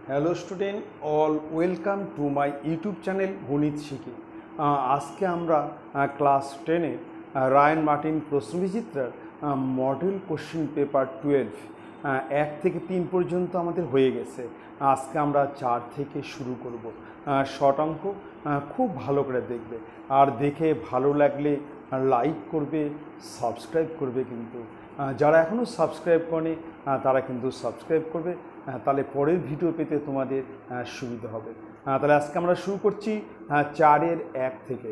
Hello student, all welcome to my YouTube channel গণিত শিখি। আজকে আমরা ক্লাস 10-এ রায়ান মার্টিন প্রশ্নবিচিত্রার মডেল কোশ্চেন পেপার 12 1 থেকে 3 পর্যন্ত আমাদের হয়ে গেছে। আজকে আমরা 4 থেকে শুরু করব। শর্ট অঙ্ক খুব ভালো করে দেখবে, আর দেখে ভালো লাগলে লাইক করবে, সাবস্ক্রাইব করবে। কিন্তু যারা এখনও সাবস্ক্রাইব করেনি তারা কিন্তু সাবস্ক্রাইব করবে, তাহলে পরের ভিডিও পেতে তোমাদের সুবিধা হবে। তাহলে আজকে আমরা শুরু করছি 4-এর 1 থেকে।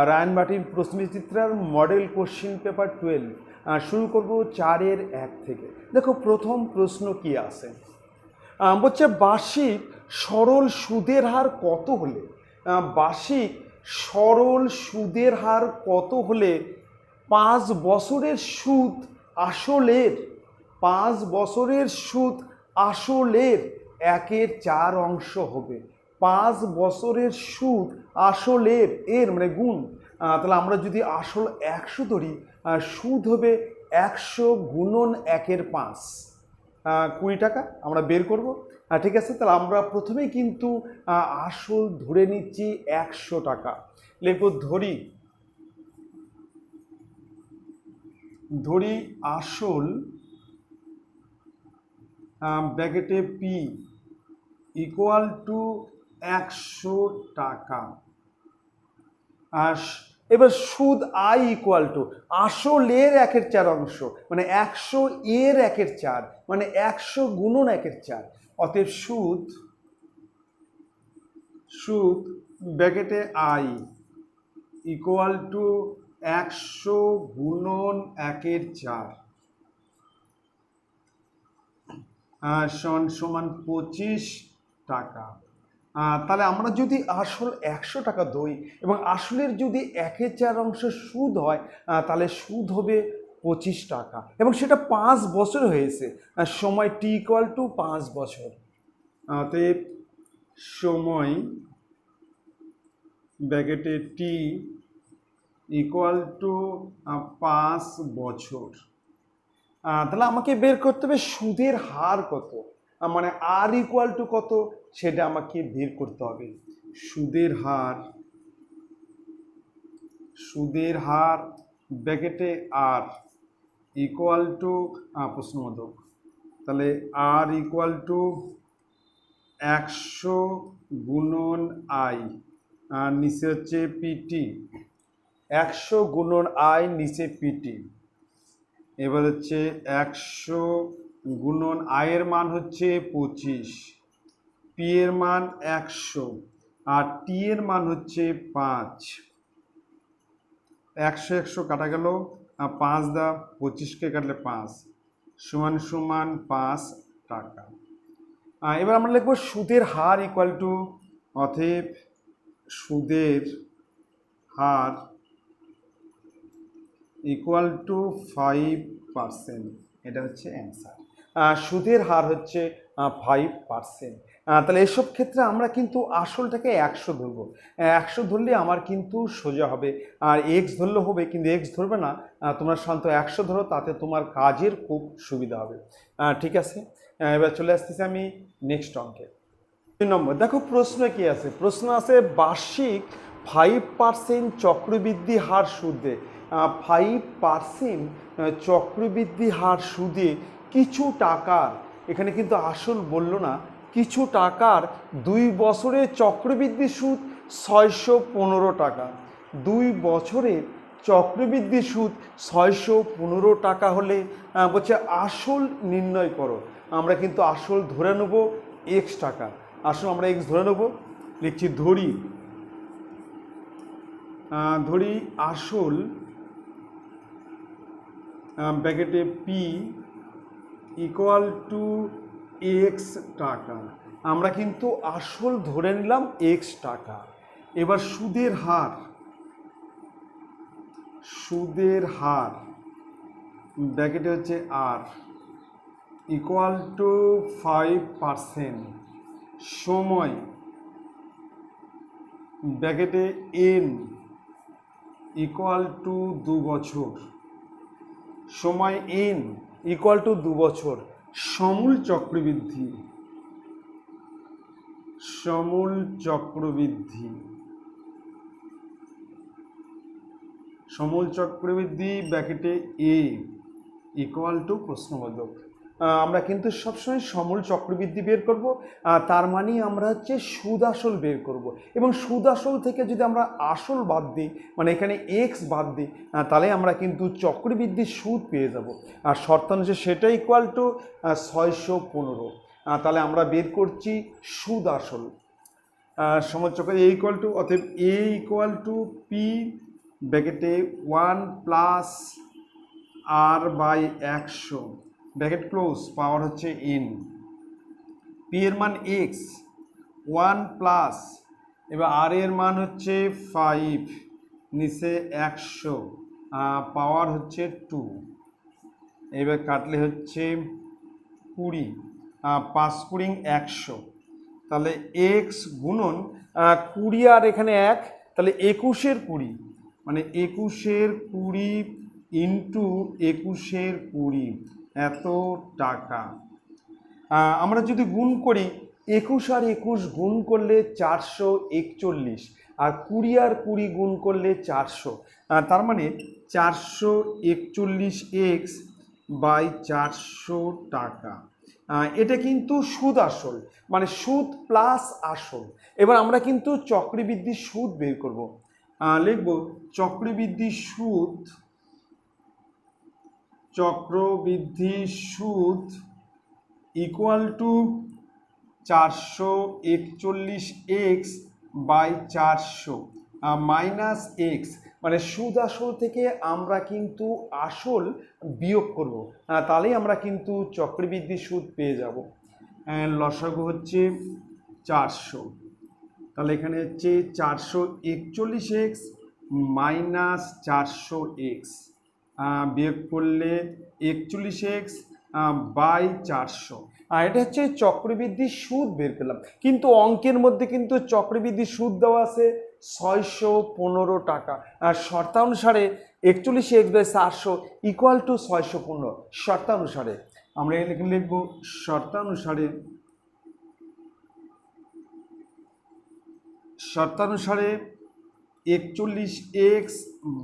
রায়ান মার্টিন প্রশ্নবিচিত্রার মডেল কোশ্চেন পেপার 12 শুরু করব 4-এর 1 থেকে। দেখো প্রথম প্রশ্ন কি আছে, বলছে বার্ষিক সরল সুদের হার কত হলে, বার্ষিক সরল সুদের হার কত হলে 5 বছরের সুদ আসলের 5 বছরের সুদ আসলের 1/4 অংশ হবে। 5 বছরের সুদ আসলের এর মানে গুণ, তাহলে আমরা যদি আসল 100 ধরি, সুদ হবে 100 গুণন 1/5, 20 টাকা আমরা বের করব। ঠিক আছে, তাহলে আমরা প্রথমেই কিন্তু আসল ধরে নিচ্ছি 100 টাকা। লিখব ধরি আসল ব্র্যাকেটে পি ইকুয়াল টু 100 টাকা। এবার সুদ আই ইকুয়াল টু আসলের 1/4 অংশ, মানে 100 এর 1/4, মানে 100 গুণন 1/4। অতএব সুদ ব্র্যাকেটে আই ইকুয়াল টু 100 গুণন 1/4 সমান 25 টাকা। তাহলে আমরা যদি আসল 100 টাকা ধরি এবং আসলের যদি 1/4 অংশ সুদ হয়, তাহলে সুদ হবে 25 টাকা, এবং সেটা 5 বছর হয়েছে। সময় টি ইকুয়াল টু 5 বছর। অতএব সময় ব্র্যাকেটে টি ইকুয়াল টু 5 বছর। তাহলে আমাকে বের করতে হবে সুদের হার কত, মানে আর ইকুয়াল টু কত সেটা আমাকে বের করতে হবে। সুদের হার ব্র্যাকেটে আর ইকুয়াল টু প্রশ্নবোধক, তাহলে আর ইকুয়াল টু 100 গুণন আই, আর নিচে হচ্ছে পিটি। 100 গুণন আই, নিচে পিটি। এবার হচ্ছে 100 গুণন আয়ের মান হচ্ছে 25, পি এর মান 100, আর টি এর মান হচ্ছে 5। 100 কাটা গেল, 5 দা 25কে কাটলে 5 সমান সমান 5 টাকা। এবার আমরা লিখব সুদের হার ইকুয়াল টু, অতএব সুদের হার ইকুয়াল টু 5%। এটা হচ্ছে অ্যান্সার। সুদের হার হচ্ছে 5%। তাহলে এসব ক্ষেত্রে আমরা কিন্তু আসলটাকে 100 ধরবো। 100 ধরলে আমার কিন্তু সোজা হবে, আর এক্স ধরলে হবে, কিন্তু এক্স ধরবে না। তোমরা শান্ত 100 ধরো, তাতে তোমার কাজের খুব সুবিধা হবে। ঠিক আছে, এবার চলে আসতেছি আমি নেক্সট অঙ্কে। 2 নম্বর দেখো প্রশ্ন কি আছে, প্রশ্ন আছে বার্ষিক 5% চক্রবৃদ্ধি হার সুদে, 5% চক্রবৃদ্ধি হার সুদে কিছু টাকার, এখানে কিন্তু আসল বললো না, কিছু টাকার 2 বছরে চক্রবৃদ্ধি সুদ 615 টাকা। 2 বছরে চক্রবৃদ্ধি সুদ 615 টাকা হলে বলছে আসল নির্ণয় করো। আমরা কিন্তু আসল ধরে নেব এক্স টাকা। আসল আমরা এক্স ধরে নেব, লিখছি ধরি আসল ব্র্যাকেটে পি ইকুয়াল টু এক্স টাকা। আমরা কিন্তু আসল ধরে নিলাম এক্স টাকা। এবার সুদের হার ব্র্যাকেটে হচ্ছে আর ইকুয়াল টু 5%, সময় ব্র্যাকেটে এন ইকুয়াল টু 2 বছর, সময় এন ইকুয়াল টু 2 বছর, সমূল চক্রবৃদ্ধি সমূল চক্রবৃদ্ধি, সমূল চক্রবৃদ্ধি ব্র্যাকেটে এ ইকুয়াল টু প্রশ্নবোধক। আমরা কিন্তু সবসময় সমূল চক্রবৃদ্ধি বের করব, তার মানে আমরা হচ্ছে সুদ আসল বের করব, এবং সুদ আসল থেকে যদি আমরা আসল বাদ দিই, মানে এখানে এক্স বাদ দিই, তাহলে আমরা কিন্তু চক্রবৃদ্ধির সুদ পেয়ে যাব। আর শর্তানুসারে সেটা ইকুয়াল টু 615। তাহলে আমরা বের করছি সুদ আসল। সমূল চক্র এ ইকুয়াল টু, অতএব এ ইকুয়াল টু পি ব্র্যাকেটে 1 plus R by 100 bracket close, power হচ্ছে এন। পি এর মান এক্স, 1 প্লাস, এবার আর এর মান হচ্ছে 5, নিচে 100, পাওয়ার হচ্ছে 2, এবার কাটলে হচ্ছে 20, 5 কুড়ি 100, তাহলে এক্স গুণন 20 আর এখানে 1, তাহলে 21-এর 20, মানে 21-এর 20 ইন্টু 21-এর 20, এত টাকা। আমরা যদি গুণ করি, 21 আর 21 গুণ করলে 441, আর 20 আর 20 গুণ করলে 400, তার মানে 441 এক্স বাই 400 টাকা। এটা কিন্তু সুদ আসল, মানে সুদ প্লাস আসল। এবার আমরা কিন্তু চক্রবৃদ্ধির সুদ বের করব। লিখব চক্রবৃদ্ধি সুদ, চক্রবৃদ্ধি সুদ equal to 441 x by 400 minus x, মানে সুদ আসল থেকে আমরা কিন্তু আসল বিয়োগ করব, তাহলেই আমরা কিন্তু চক্রবৃদ্ধি সুদ পেয়ে যাব। লসাগু হচ্ছে 400, তাহলে এখানে হচ্ছে 441 এক্স মাইনাস 400 এক্স, বিয়োগ করলে 41 এক্স বাই 400। এটা হচ্ছে চক্রবৃদ্ধি সুদ বের করলাম, কিন্তু অঙ্কের মধ্যে কিন্তু চক্রবৃদ্ধি সুদ দেওয়া আছে 615 টাকা। আর শর্তানুসারে 41 এক্স বাই 400 ইকুয়াল টু 615। শর্তানুসারে আমরা এখানে লিখব শর্তানুসারে 41 এক্স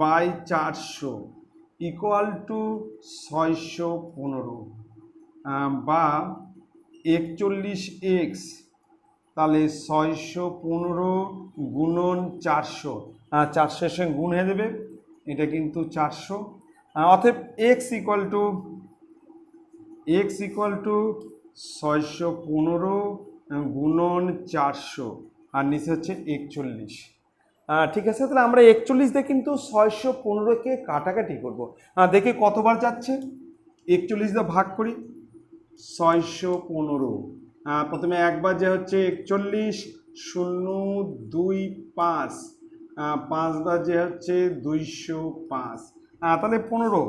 বাই 400 ইকুয়াল টু 615, বা 41 এক্স, তাহলে 615 গুণন 400, 400 সঙ্গে গুণ হয়ে দেবে, এটা কিন্তু 400, অতএব এক্স ইকুয়াল টু 615 গুণন 400, আর নিচে হচ্ছে 41। ঠিক আছে, তাহলে আমরা 41 দিয়ে কিন্তু 615কে কাটাকাটি করবো। দেখি কতবার যাচ্ছে, 41 দিয়ে ভাগ করি, 615, প্রথমে একবার যে হচ্ছে 41, 0, 2, 5, 5 বার যে হচ্ছে 205, তাহলে 15,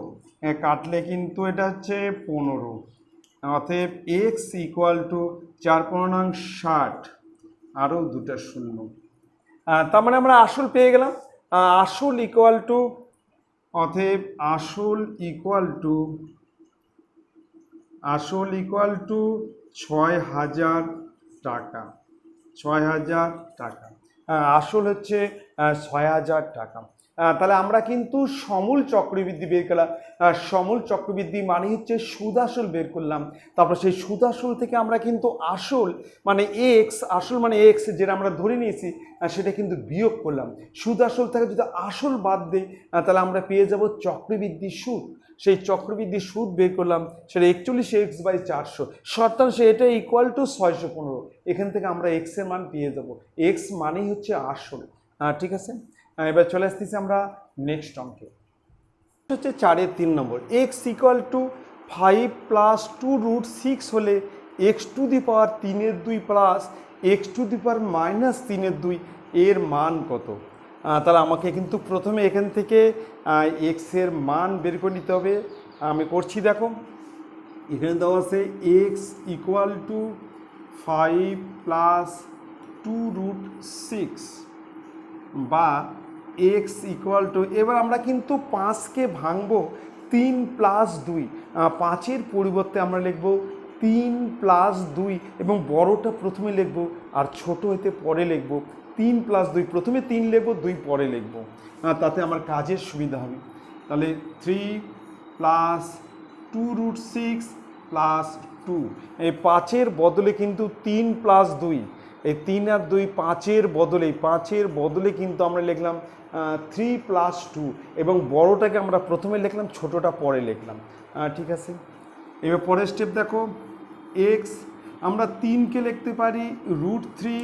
কাটলে কিন্তু এটা হচ্ছে 15, অতএব এক্স ইকুয়াল টু 4 15 60, আরও দুটা শূন্য, তার মানে আমরা আসল পেয়ে গেলাম। আসল ইকুয়াল টু, অতএব আসল ইকুয়াল টু 6000 টাকা। 6000 টাকা, আসল হচ্ছে 6000 টাকা। তাহলে আমরা কিন্তু সমূল চক্রবৃদ্ধি বের করলাম। সমূল চক্রবৃদ্ধি মানে হচ্ছে সুদ আসল বের করলাম, তারপর সেই সুদ আসল থেকে আমরা কিন্তু আসল মানে এক্স, আসল মানে এক্স যেটা আমরা ধরে নিয়েছি, সেটা কিন্তু বিয়োগ করলাম। সুদ আসল থেকে যদি আসল বাদ দিই, তাহলে আমরা পেয়ে যাব চক্রবৃদ্ধি সুদ। সেই চক্রবৃদ্ধি সুদ বের করলাম, সেটা 41 এক্স বাই 400, শর্তাংশে এটা ইকুয়াল টু 615। এখান থেকে আমরা এক্স এর মান পেয়ে যাব, এক্স মানেই হচ্ছে আসল। ঠিক আছে, এবার চলে আসতেছি আমরা নেক্সট অঙ্কে। হচ্ছে 4-এর 3 নম্বর, এক্স ইকুয়াল টু 5 প্লাস 2√6 হলে x two the power 3/2 plus x two the power minus 3/2 এর মান কত? তাহলে আমাকে কিন্তু প্রথমে এখান থেকে এক্সের মান বের করে নিতে হবে। আমি করছি, দেখো এখানে দেওয়া আছে এক্স ইকুয়াল টু 5 প্লাস 2√6 বা এক্স ইকুয়াল টু, এবার আমরা কিন্তু 5কে ভাঙবো 3 প্লাস 2, 5-এর পরিবর্তে আমরা লিখব 3 প্লাস 2 এবং বড়টা প্রথমে লিখব আর ছোট হতে পরে লিখব। 3 প্লাস 2 প্রথমে 3 লিখব, 2 পরে লিখব, তাতে আমার কাজের সুবিধা হবে। তাহলে 3 প্লাস 2√6 প্লাস 2, এই 5-এর বদলে কিন্তু 3 প্লাস 2, এই 3 আর 2 5-এর বদলে কিন্তু আমরা লিখলাম 3 প্লাস 2 এবং বড়টাকে আমরা প্রথমে লিখলাম, ছোটটা পরে লিখলাম। ঠিক আছে, এবার পরের স্টেপ দেখো, এক্স আমরা 3কে লিখতে পারি √3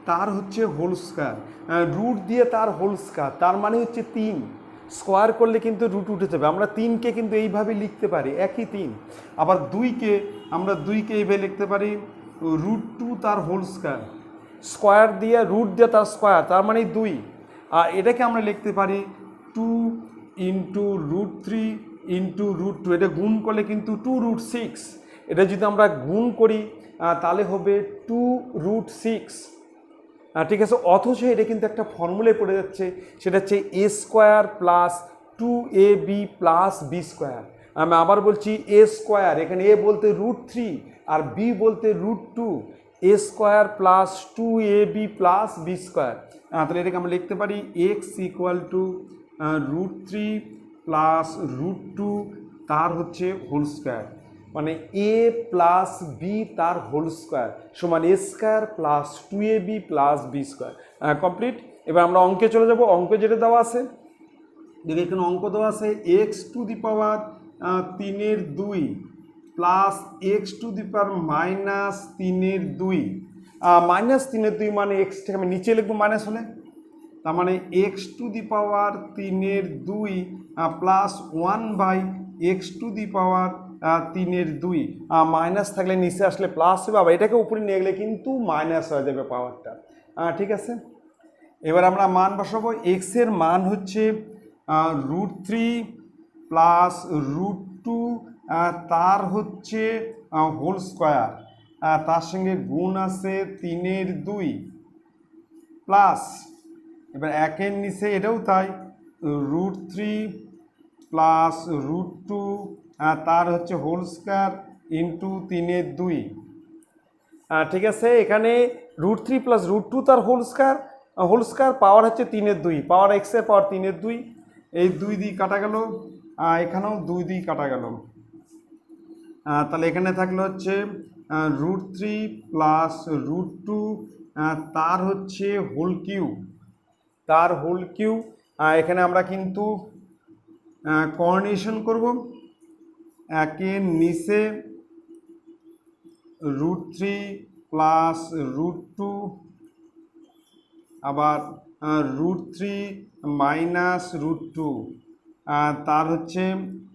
তার হচ্ছে হোল স্কোয়ার, রুট দিয়ে তার হোল স্কোয়ার, তার মানে হচ্ছে 3 স্কোয়ার করলে কিন্তু রুট উঠে যাবে। আমরা 3কে কিন্তু এইভাবে লিখতে পারি, একই 3। আবার 2কে আমরা এইভাবে লিখতে পারি √2 তার হোল স্কোয়ার, স্কোয়ার দিয়ে রুট দিয়ে তার স্কোয়ার, তার মানে 2। আর এটাকে আমরা লিখতে পারি 2 ইন্টু √3 ইন্টু √2, এটা গুণ করলে কিন্তু 2√6, এটা যদি আমরা গুণ করি তাহলে হবে 2√6। ঠিক আছে, অথচ এটা কিন্তু একটা ফর্মুলায় পড়ে যাচ্ছে, সেটা হচ্ছে a square plus 2ab plus B square. আমি আবার বলছি a স্কোয়ার, এখানে a বলতে √3 আর b বলতে √2, a square plus 2ab plus B square. তাহলে এটাকে আমরা লিখতে পারি x ইকুয়াল টু √3 প্লাস √2 তার হচ্ছে হোল স্কোয়ার, মানে a প্লাস বি তার হোল স্কোয়ার সমান a square plus 2ab plus B square. Complete. এবার আমরা অঙ্কে চলে যাব। অঙ্ক যেটা দেওয়া আছে, যদি এখানে অঙ্ক দেওয়া আছে x to the power 3/2 plus x to the power -3/2, -3/2 মানে এক্সটাকে আমি নিচে লিখবো মাইনাস হলে, তার মানে x to the power 3/2 plus 1/x two the power 3/2, minus থাকলে নিচে আসলে প্লাস হবে, আবার এটাকে উপরে নিয়ে গেলে কিন্তু মাইনাস হয়ে যাবে পাওয়ারটা। ঠিক আছে, এবার আমরা মান বসাবো। x এর মান হচ্ছে √3 প্লাস √2 তার হচ্ছে হোল স্কোয়ার, তার সঙ্গে গুণ আছে 3/2 প্লাস, এবার 1-এর নিচে এটাও তাই, √3 প্লাস √2 তার হচ্ছে হোল স্কোয়ার ইন্টু 3/2। ঠিক আছে, এখানে √3 প্লাস √2 তার হোল স্কোয়ার পাওয়ার হচ্ছে 3/2, পাওয়ার এক্সের পাওয়ার 3/2, এই 2 দিয়ে কাটা গেল, এখানেও 2 দিয়ে কাটা গেল। তাহলে এখানে থাকলো হচ্ছে √3 প্লাস √2 তার হচ্ছে হোল কিউব, এখানে আমরা কিন্তু কোঅর্ডিনেশন করব। 1-এর নিচে √3 প্লাস √2 আবার √3 মাইনাস √2 তার হচ্ছে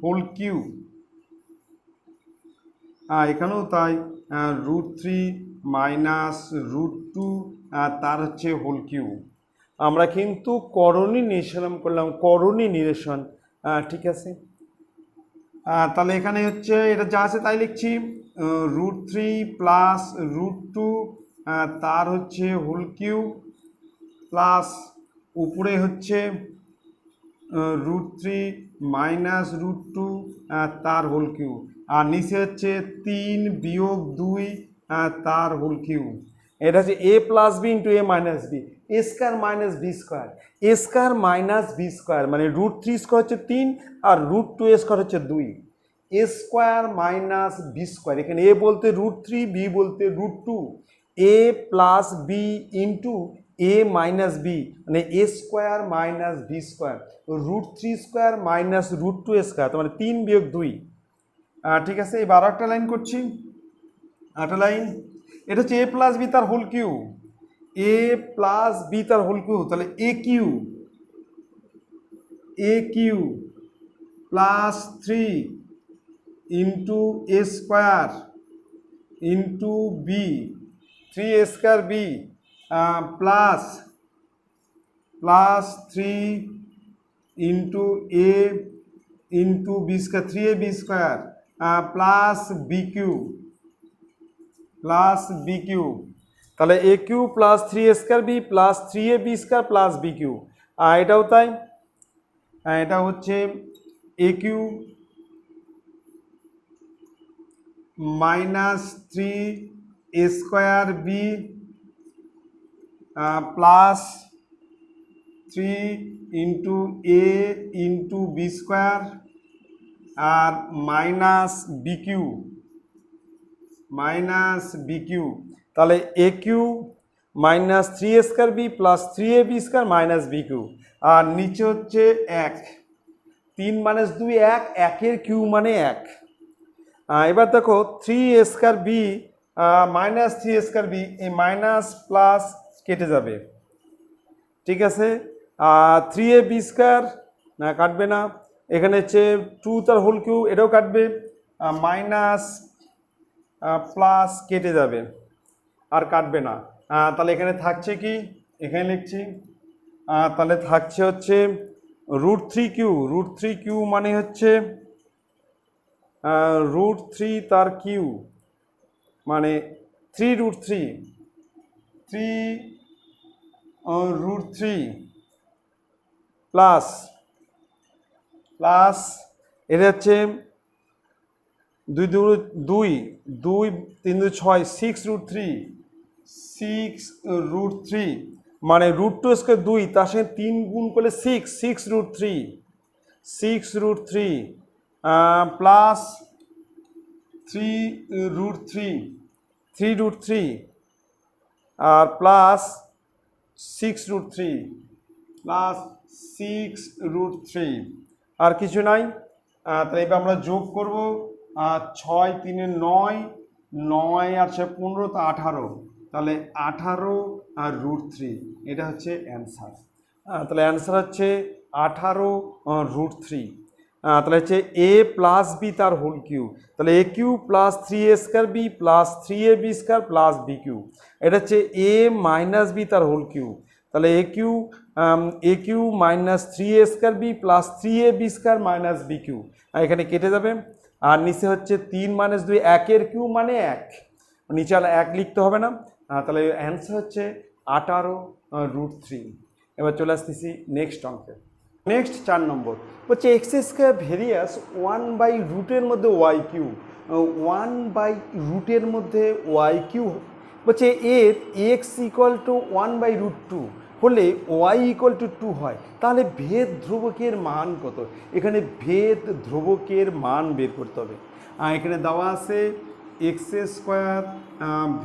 হোল কিউব, এখানেও তাই, √3 মাইনাস √2 তার হচ্ছে হোল কিউব। আমরা কিন্তু করণী নিরসন করলাম, ঠিক আছে। তাহলে এখানে হচ্ছে এটা যা আছে তাই লিখছি, √3 প্লাস √2 তার হচ্ছে হোল কিউব প্লাস উপরে হচ্ছে √3 মাইনাস √2 তার হোল কিউব, আর নিচে হচ্ছে 3 বিয়োগ 2 তার হোল কিউব। এটা হচ্ছে a plus B into a minus B, a square minus B square, a square minus B square মানে √3 স্কোয়ার হচ্ছে 3 আর √2 স্কোয়ার হচ্ছে 2, a square minus B square, এখানে a বলতে √3 b বলতে √2, a plus B into a minus B মানে a square minus B square, √3 square minus √2 square, মানে 3 বিয়োগ 2। ঠিক আছে, এবার একটা লাইন করছি, একটা লাইন, এটা হচ্ছে a প্লাস বি তার whole cube, a plus B তার হোল কিউব, তাহলে a cube plus 3 into a square into B, 3a square B plus 3 into a into B square, 3ab square plus B cube, তাহলে a cube plus 3a square B plus 3ab square plus B cube, এটাও তাই, এটা হচ্ছে a cube minus three A square B plus three into A into B square আর minus B cube তাহলে A cube minus three A square B plus three A B square minus B cube আর নিচে হচ্ছে এক, 3 minus 2 1, একের Q মানে 1। এবার দেখো three A square B minus three A square B, এই মাইনাস প্লাস কেটে যাবে, ঠিক আছে। থ্রি এ বি স্কোয়ার না কাটবে না, এখানে হচ্ছে 2 তার হোল কিউ, এটাও কাটবে, মাইনাস প্লাস কেটে যাবে আর কাটবে না। তাহলে এখানে থাকছে কি, এখানে লিখছি, তাহলে থাকছে হচ্ছে রুট থ্রি কিউ মানে হচ্ছে রুট থ্রি তার কিউ মানে থ্রি রুট থ্রি প্লাস এটা হচ্ছে 2 2 2 3 2 6 6 রুট থ্রি মানে রুট টু স্কোয়ার 2 তার সঙ্গে 3 গুণ করলে 6 root three plus 3 root three আর প্লাস 6 রুট থ্রি আর কিছু নাই। তাহলে এবার আমরা যোগ করব, 6 3 9, 9 আর 6 15, তা 18, তাহলে 18 আর রুট থ্রি, এটা হচ্ছে অ্যান্সার। তাহলে অ্যান্সার হচ্ছে 18 রুট থ্রি। তাহলে হচ্ছে এ প্লাস বি তার হোল কিউ, তাহলে A cube plus three A square B plus three A B square plus B cube, এটা হচ্ছে এ মাইনাস বি তার হোল কিউ, তাহলে A cube minus three A square B plus three A B square minus B cube, এখানে কেটে যাবে। আর নিচে হচ্ছে 3 minus 2 একের কিউ মানে 1, নিচে আর 1 লিখতে হবে না। তাহলে অ্যান্সার হচ্ছে 18 রুট থ্রি। এবার চলে আসতেছি নেক্সট অঙ্কে। নেক্সট 4 নম্বর হচ্ছে এক্স স্কোয়ার ভেরিয়াস 1 বাই রুটের মধ্যে ওয়াই কিউ, 1 বাই রুটের মধ্যে ওয়াই কিউ হচ্ছে এর X equal to 1 by root two হলে ওয়াই ইকুয়াল টু 2 হয়, তাহলে ভেদ ধ্রুবকের মান কত? এখানে ভেদ ধ্রুবকের মান বের করতে হবে। এখানে দেওয়া আছে এক্স স্কোয়ার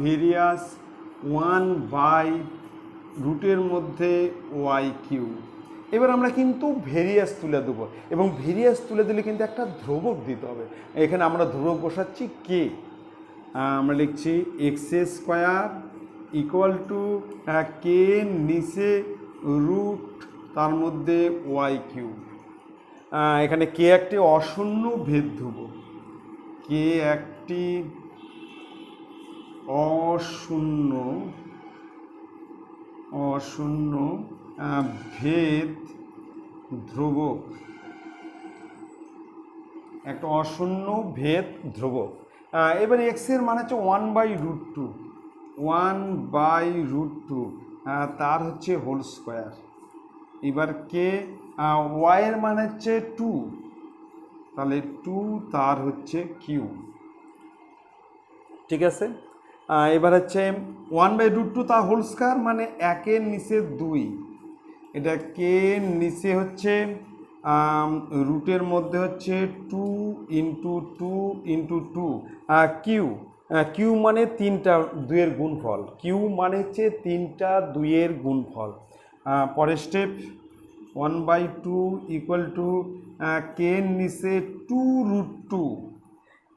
ভেরিয়াস 1 বাই রুটের মধ্যে ওয়াই কিউ। এবার আমরা কিন্তু ভেরিয়াস তুলে দেবো, এবং ভেরিয়াস তুলে দিলে কিন্তু একটা ধ্রুবক দিতে হবে। এখানে আমরা ধ্রুবক বসাচ্ছি কে, আমরা লিখছি এক্স স্কোয়ার ইকুয়াল টু কে নিচে রুট তার মধ্যে ওয়াই কিউ। এখানে কে একটি অশূন্য ভেদ ধ্রুবক, কে একটি অশূন্য ভেদ ধ্রুবক, একটা অশূন্য ভেদ ধ্রুবক। এবার এক্স এর মানে হচ্ছে 1 বাই রুট টু, তার হচ্ছে হোল স্কোয়ার। এবার কে ওয়াই এর মানে হচ্ছে 2, তাহলে 2 তার হচ্ছে কিউ, ঠিক আছে। এবার হচ্ছে 1 বাই রুট টু তার হোল স্কোয়ার মানে 1 এর নিচে 2, এটা কে নিচে হচ্ছে রুটের মধ্যে হচ্ছে 2 ইন্টু 2 ইন্টু 2 কিউ মানে 3টা 2-এর গুণফল, কিউ মানে হচ্ছে 3টা 2-এর গুণফল। পরের step 1 by two equal to কে নিচে 2 রুট টু,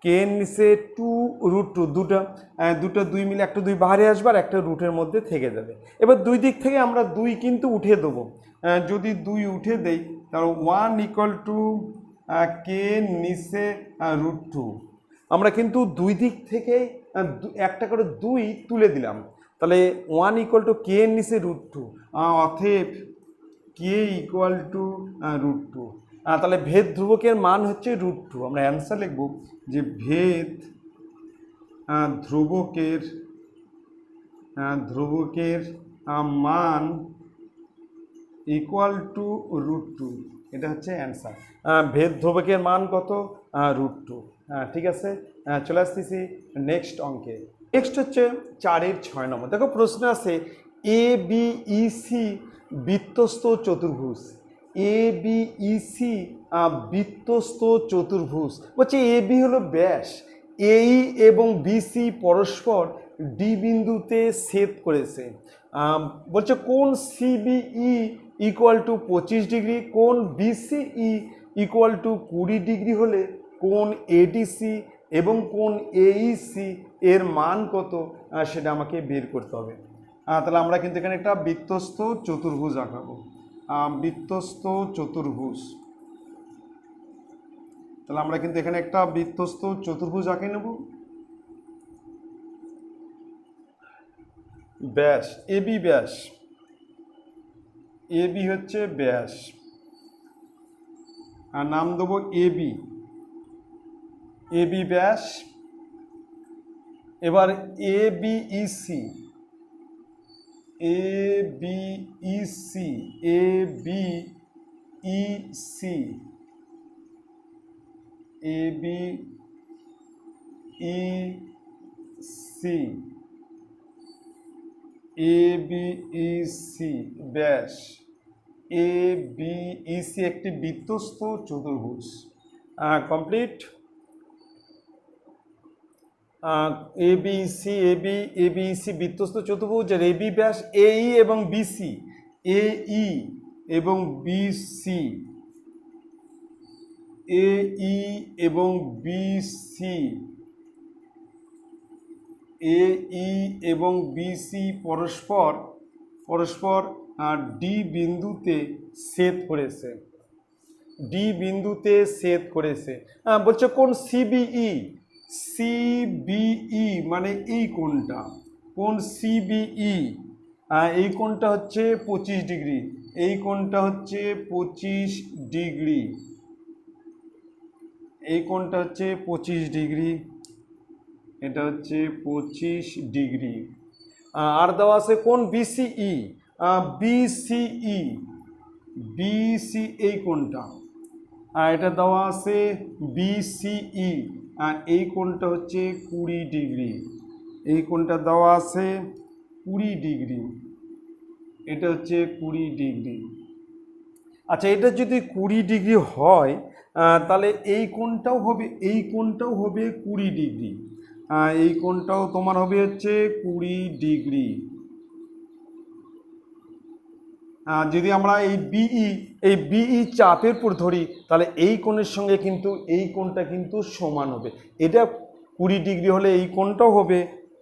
কে নিচে 2 রুট টু, দুটো 2 মিলে একটা 2 বাইরে আসবে আর একটা রুটের মধ্যে থেকে যাবে। এবার দুই দিক থেকে আমরা 2 কিন্তু উঠে দেবো, যদি 2 উঠে দেই তাহলে 1 ইকুয়াল টু কে নিচে রুট টু। আমরা কিন্তু দুই দিক থেকে একটা করে 2 তুলে দিলাম, তাহলে 1 ইকুয়াল টু কে নিচে রুট টু, অতএব K equal to root two. তাহলে ভেদ ধ্রুবকের মান হচ্ছে রুট টু। আমরা অ্যান্সার লিখব যে ভেদ ধ্রুবকের মান ইকুয়াল টু রুট টু, এটা হচ্ছে অ্যান্সার। ভেদ ধ্রুবকের মান কত? Root two. ঠিক আছে, চলে আসতেছি নেক্সট অঙ্কে। নেক্সট হচ্ছে 4-এর 6 নম্বর। দেখো প্রশ্ন আছে এ বি ই সি বৃত্তস্থ চতুর্ভুজ। এ বি ই সি বৃত্তস্থ চতুর্ভুজ বলছে এ বি হলো ব্যাস, এই এবং বিসি পরস্পর ডি বিন্দুতে ছেদ করেছে। বলছে কোণ সিবিই ইকুয়াল টু 25 ডিগ্রি, কোণ বিসিই ইকুয়াল টু 20 ডিগ্রি হলে কোণ এডিসি এবং কোণ এইসি এর মান কত সেটা আমাকে বের করতে হবে। তাহলে আমরা কিন্তু এখানে একটা বৃত্তস্থ চতুর্ভুজ আঁকাবো, বৃত্তস্থ চতুর্ভুজ। তাহলে আমরা কিন্তু এখানে একটা বৃত্তস্থ চতুর্ভুজ আঁকে নেব। ব্যাস এবি, ব্যাস এবি হচ্ছে ব্যাস, আর নাম দেবো এবি, এবি ব্যাস। এবার A B E C, A B E C, A B E C, A B E C, A B E C ব্যাস, এ বি ই সি একটি বৃত্তস্থ চতুর্ভুজ। কমপ্লিট। এ বি সি, এ বি সি বৃত্তস্থ চতুর্ভুজ, আর A B ব্যাস, এই এবং BC, এই এবং BC, এই এবং বিসি, এই এবং বিসি পরস্পর পরস্পর ডি বিন্দুতে ছেদ করেছে, ডি বিন্দুতে ছেদ করেছে। বলছে কোণ সিবিই, সিবিই মানে এই কোণটা, কোণ সিবিই এই কোণটা হচ্ছে 25 ডিগ্রি, এই কোণটা হচ্ছে 25 ডিগ্রি, এই কোণটা হচ্ছে 25 ডিগ্রি, এটা হচ্ছে 25 ডিগ্রি। আর দেওয়া আছে কোণ বিসিই, বিসিই, বিসি এই কোণটা, এটা দেওয়া আছে বিসিই, এই কোণটা হচ্ছে 20 ডিগ্রি, এই কোণটা দেওয়া আছে 20 ডিগ্রি, এটা হচ্ছে 20 ডিগ্রি। আচ্ছা, এটা যদি 20 ডিগ্রি হয় তাহলে এই কোণটাও হবে, এই কোণটাও হবে 20 ডিগ্রি, এই কোণটাও তোমার হবে হচ্ছে 20 ডিগ্রি। যদি আমরা এই বিই চাপের উপর ধরি তাহলে এই কোণের সঙ্গে কিন্তু এই কোণটা কিন্তু সমান হবে, এটা 20 ডিগ্রি হলে এই কোণটাও হবে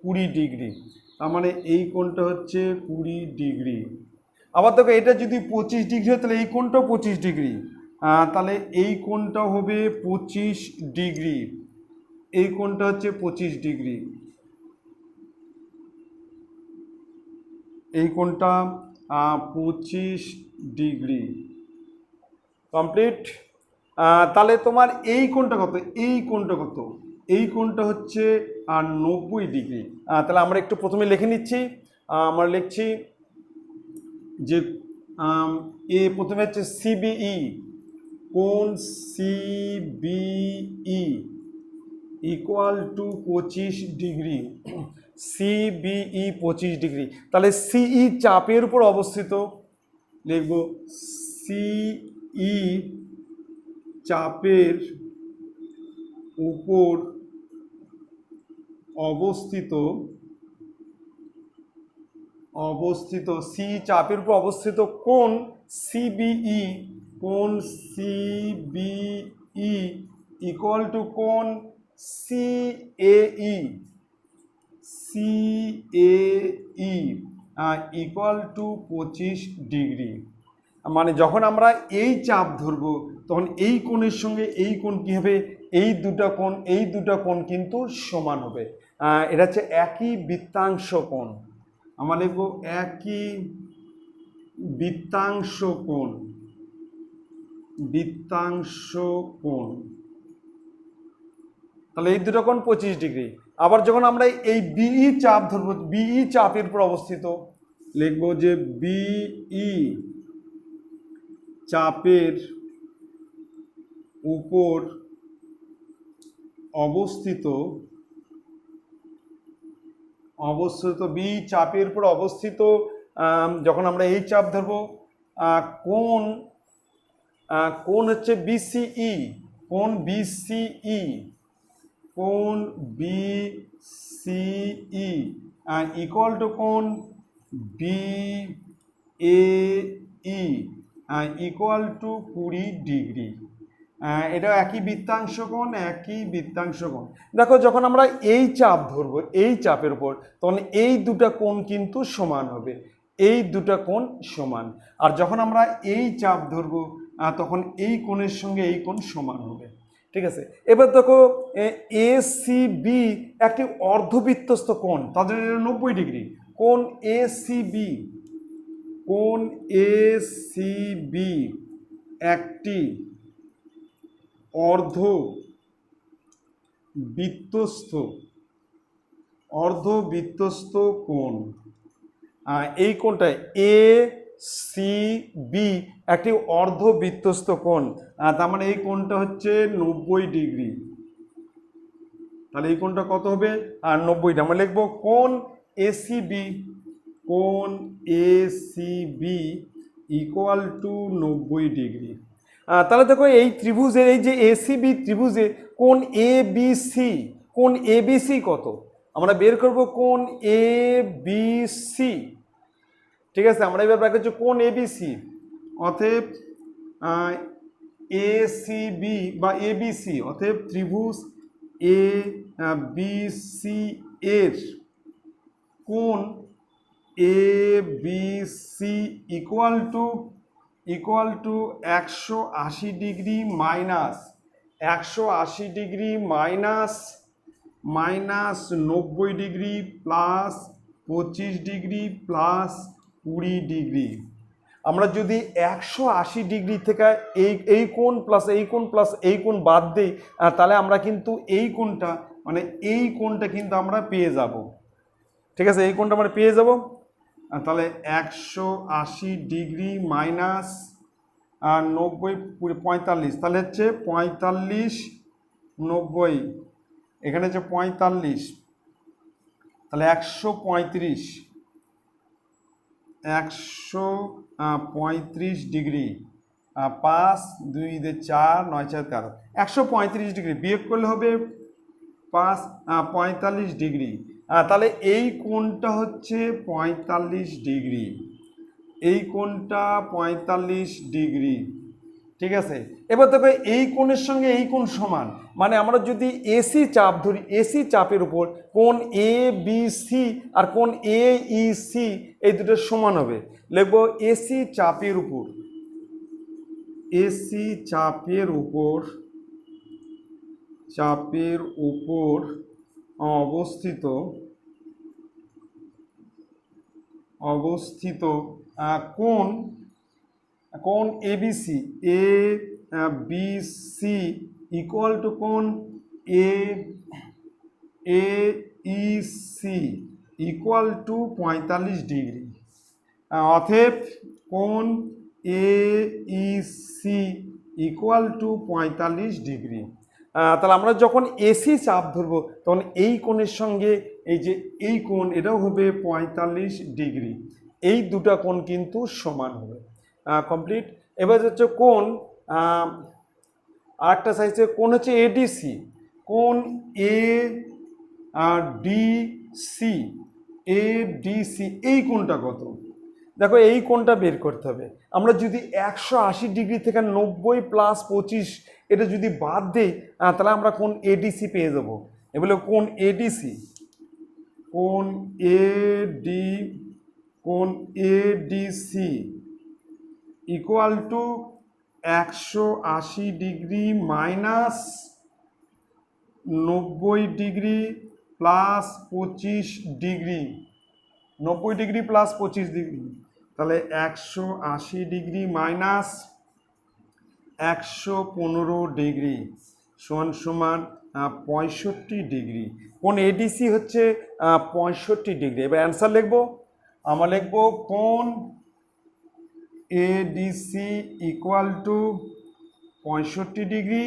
20 ডিগ্রি, তার মানে এই কোণটা হচ্ছে 20 ডিগ্রি। আবার দেখো এটা যদি 25 ডিগ্রি হয় তাহলে এই কোণটাও 25 ডিগ্রি, তাহলে এই কোণটাও হবে 25 ডিগ্রি, এই কোণটা হচ্ছে 25 ডিগ্রি, এই কোণটা 25 ডিগ্রি। কমপ্লিট। তাহলে তোমার এই কোণটা কত, এই কোণটা কত, এই কোণটা হচ্ছে 90 ডিগ্রি। তাহলে আমরা একটু প্রথমে লিখে নিচ্ছি, আমরা লিখছি যে এ প্রথমে হচ্ছে সিবিই, কোণ CBE equal to 25 degree, CBE 25 degree. তাহলে সিই চাপের উপর অবস্থিত, লিখব সিই চাপের উপর অবস্থিত, সি চাপের উপর অবস্থিত কোণ সিবিই, কোণ সিবিই ইকুয়াল টু কোণ সিএই, সিএই ইকুয়াল টু 25 ডিগ্রি। মানে যখন আমরা এই চাপ ধরব তখন এই কোণের সঙ্গে এই কোণ কী হবে, এই দুটা কোণ কিন্তু সমান হবে, এটা হচ্ছে একই বৃত্তাংশ কোণ। আমরা লিখব একই বৃত্তাংশ কোণ, বৃত্তাংশ কোণ। তাহলে এই দুটো কোণ 25 ডিগ্রি। আবার যখন আমরা এই বিই চাপ ধরবো, বিই চাপের উপর অবস্থিত, লিখব যে বিই চাপের উপর অবস্থিত অবস্থিত বি চাপের উপর অবস্থিত, যখন আমরা এই চাপ ধরবো, কোন কোন হচ্ছে বিসিই, কোন বিসিই, কোন বিসিই ইকুয়াল টু কোন B A E equal to 20 degree. এটা একই বৃত্তাংশ কোণ, একই বৃত্তাংশ কোণ। দেখো যখন আমরা এই চাপ ধরবো এই চাপের উপর, তখন এই দুটা কোণ কিন্তু সমান হবে, এই দুটা কোণ সমান। আর যখন আমরা এই চাপ ধরবো তখন এই কোণের সঙ্গে এই কোণ সমান হবে। ঠিক আছে, এবার দেখো এ সি বি একটি অর্ধবৃত্তস্থ কোণ, তাদের 90 ডিগ্রি। কোণ এ সি বি, কোণ এ সি বি একটি অর্ধবৃত্তস্থ কোণ। এই কোণটা এ সি বি একটি অর্ধবৃত্তস্থ কোণ, তার মানে এই কোণটা হচ্ছে 90 ডিগ্রি। তাহলে এই কোণটা কত হবে? 90। আমরা লিখবো কোণ এসিবি, কোণ এসিবি ইকুয়াল টু 90 ডিগ্রি। তাহলে দেখো এই ত্রিভুজের, এই যে এসিবি ত্রিভুজে কোণ এ বি সি, কোণ এ বি সি কত? আমরা বের করব কোণ এ বি সি। ঠিক আছে, আমরা এবার বের করছি কোণ এ বি সি। অতএব এ সি বি বা এ বি সি, অতএব ত্রিভুজ এ বি সি এর কোণ A B C equal to 180 degree minus 180 degree minus 90 degree plus 25 degree plus 20 degree. আমরা যদি 180 ডিগ্রি থেকে এই কোণ প্লাস এই কোণ প্লাস এই কোণ বাদ দিই, তাহলে আমরা কিন্তু এই কোণটা, মানে এই কোণটা কিন্তু আমরা পেয়ে যাব। ঠিক আছে, এই কোণটা আমরা পেয়ে যাব। তাহলে 180 ডিগ্রি মাইনাস 90 45, তাহলে হচ্ছে 45 90, এখানে হচ্ছে 45, তাহলে 135 ডিগ্রি, 5 2 4 9 4 13, 135 ডিগ্রি বিয়োগ করলে হবে 45 ডিগ্রি। তাহলে এই কোণটা হচ্ছে 45 ডিগ্রি, এই কোণটা 45 ডিগ্রি। ঠিক আছে, এবার দেখো এই কোণের সঙ্গে এই কোণ সমান, মানে আমরা যদি এসি চাপ ধরি, এসি চাপের উপর কোণ এ বি সি আর কোণ এ ই সি এই দুটো সমান হবে। লিখবো এসি চাপের উপর, এসি চাপের উপর অবস্থিত কোণ ABC, A B C equal to কোণ A E C equal to 45 degree. অতএব কোণ A E C equal to 45 degree. তাহলে আমরা যখন এসি চাপ ধরবো তখন এই কোণের সঙ্গে এই যে এই কোণ, এটাও হবে 45 ডিগ্রি। এই দুটা কোণ কিন্তু সমান হবে। কমপ্লিট। এবার হচ্ছে কোণ, আরেকটা সাইজে কোণ হচ্ছে এডিসি, কোণ এ ডিসি, এডিসি এই কোণটা কত? দেখো এই কোণটা বের করতে হবে। আমরা যদি 180 ডিগ্রি থেকে 90 প্লাস 25 এটা যদি বাদ দেই, তাহলে আমরা কোণ এডিসি পেয়ে যাবো। এগুলো কোণ এডিসি, কোণ ADC equal to 180 degree minus 90 degree plus 25 degree, 90 degree plus 25 degree, তাহলে 180 ডিগ্রি মাইনাস 115 ডিগ্রি সমান সমান 65 ডিগ্রি। কোণ এডিসি হচ্ছে 65 ডিগ্রি। এবার অ্যান্সার লিখবো, আমরা লিখবো কোণ এডিসি ইকুয়াল টু 65 ডিগ্রি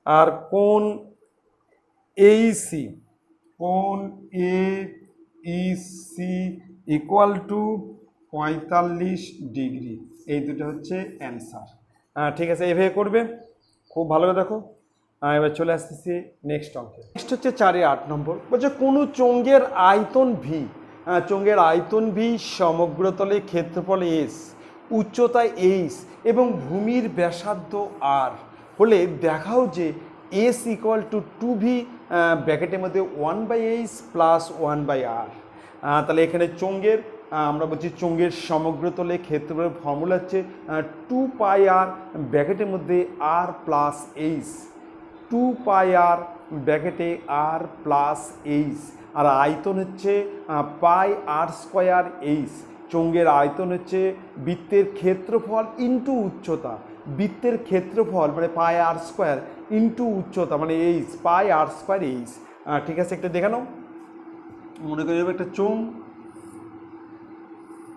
আর কোণ এইসি, কোণ এ ইসি ইকুয়াল টু 45 ডিগ্রি। এই দুটো হচ্ছে অ্যান্সার। ঠিক আছে, এভাবে করবে, খুব ভালো করে দেখো। এবার চলে আসতেছি নেক্সট অঙ্কে। নেক্সট হচ্ছে 4-8 নম্বর, বলছে কোনো চোঙের আয়তন ভি, চোঙের আয়তন ভি, সমগ্রতলে ক্ষেত্রফল এস, উচ্চতা এইচ এবং ভূমির ব্যাসার্ধ আর হলে দেখাও যে এস ইকুয়াল টু 2v ব্র্যাকেটের মধ্যে 1/h প্লাস 1/r। তাহলে এখানে চোঙের আমরা বলছি চোঙের সমগ্রতলে ক্ষেত্রফলের ফর্মুলা হচ্ছে 2πr ব্র্যাকেটের মধ্যে r প্লাস এইচ, 2πr ব্র্যাকেটে r প্লাস এইচ, আর আয়তন হচ্ছে πr²h। চোঙের আয়তন হচ্ছে বৃত্তের ক্ষেত্রফল ইন্টু উচ্চতা, বৃত্তের ক্ষেত্রফল মানে πr² ইন্টু উচ্চতা মানে এইচ, πr²h। ঠিক আছে, একটা দেখে নাও। মনে করি এরকম একটা চোঙ,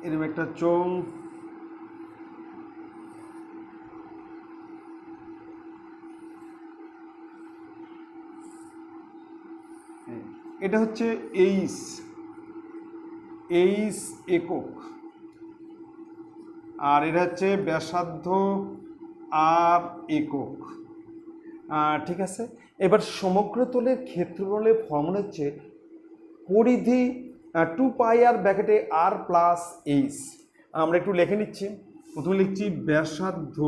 এরকম একটা চোঙ, এটা হচ্ছে এইচ, এইচ একক, আর এটা হচ্ছে ব্যাসার্ধ আর একক। ঠিক আছে, এবার সমগ্রতলের ক্ষেত্রফলের ফর্মুলা হচ্ছে পরিধি 2πr ব্র্যাকেটে r প্লাস এইচ। আমরা একটু লিখে নিচ্ছি, প্রথমে লিখছি ব্যাসার্ধ,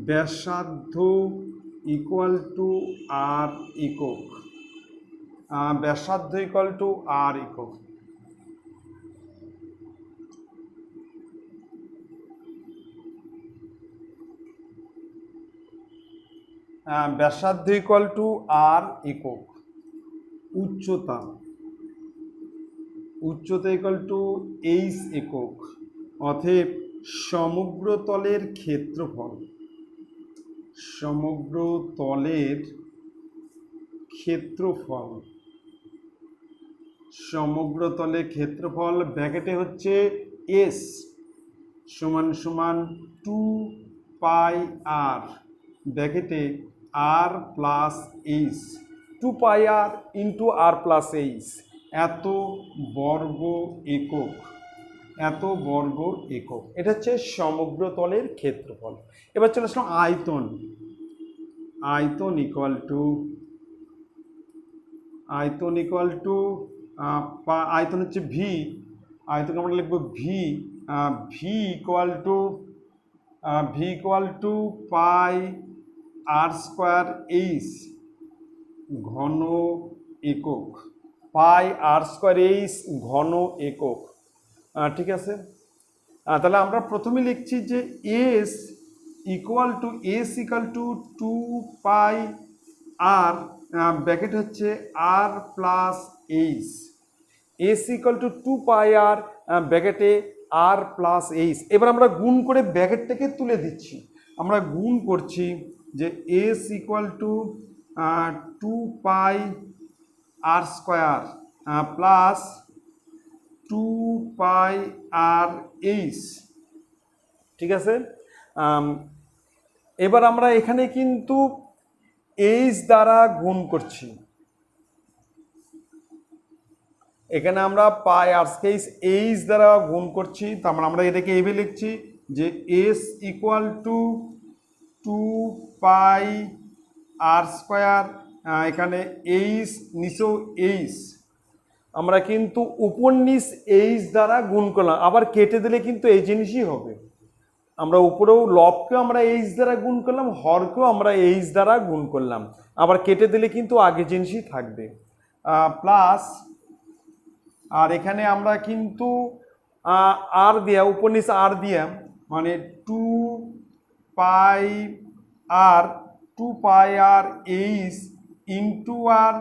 ব্যাসার্ধ ইকুয়াল টু আর একক, ব্যাসার্ধ ইকুয়াল টু আর একক। ব্যাসার্ধ ইকুয়াল টু আর একক। উচ্চতা, উচ্চতা ইকুয়াল টু এইচ একক। অতএব সমগ্রতলের ক্ষেত্রফল, সমগ্রতলের ক্ষেত্রফল, সমগ্রতলের ক্ষেত্রফল ব্র্যাকেটে হচ্ছে এস সমান সমান 2πr ব্র্যাকেটে আর প্লাস এইচ, 2πr ইন্টু আর প্লাস এইচ, এত বর্গ একক, এত বর্গ একক। এটা হচ্ছে সমগ্রতলের ক্ষেত্রফল। এবার চলে আসলাম আয়তন, আয়তন ইকুয়াল টু, আয়তন ইকুয়াল টু আয়তন হচ্ছে ভি, আয়তন আমরা লিখবো V, V equal two πr²h ঘন একক, πr²h ঘন একক। ঠিক আছে, তাহলে আমরা প্রথমে লিখছি যে S equal to 2πr bracket হচ্ছে R plus H, S equal to 2πr ব্র্যাকেটে আর প্লাস এইচ। এবার আমরা গুণ করে ব্র্যাকেটটাকে তুলে দিচ্ছি, আমরা গুণ করছি যে S equal two 2πr² plus 2πrh। ঠিক আছে, এবার আমরা এখানে কিন্তু এইচ দ্বারা গুণ করছি, এখানে আমরা πr² এইচ দ্বারা গুণ করছি, তার মানে আমরা এটাকে এইভাবে লিখছি যে এস ইকুয়াল টু 2πr², এখানে এইচ নিচেও এইচ, আমরা কিন্তু উপর নিচ এইচ দ্বারা গুণ করলাম, আবার কেটে দিলে কিন্তু এই জিনিসই হবে। আমরা উপরেও লবকেও আমরা এইচ দ্বারা গুণ করলাম, হরকেও আমরা এইচ দ্বারা গুণ করলাম, আবার কেটে দিলে কিন্তু আগে জিনিসই থাকবে। প্লাস, আর এখানে আমরা কিন্তু আর দিয়া উপর নিচ আর দিয়া মানে 2πrh ইন্টু আর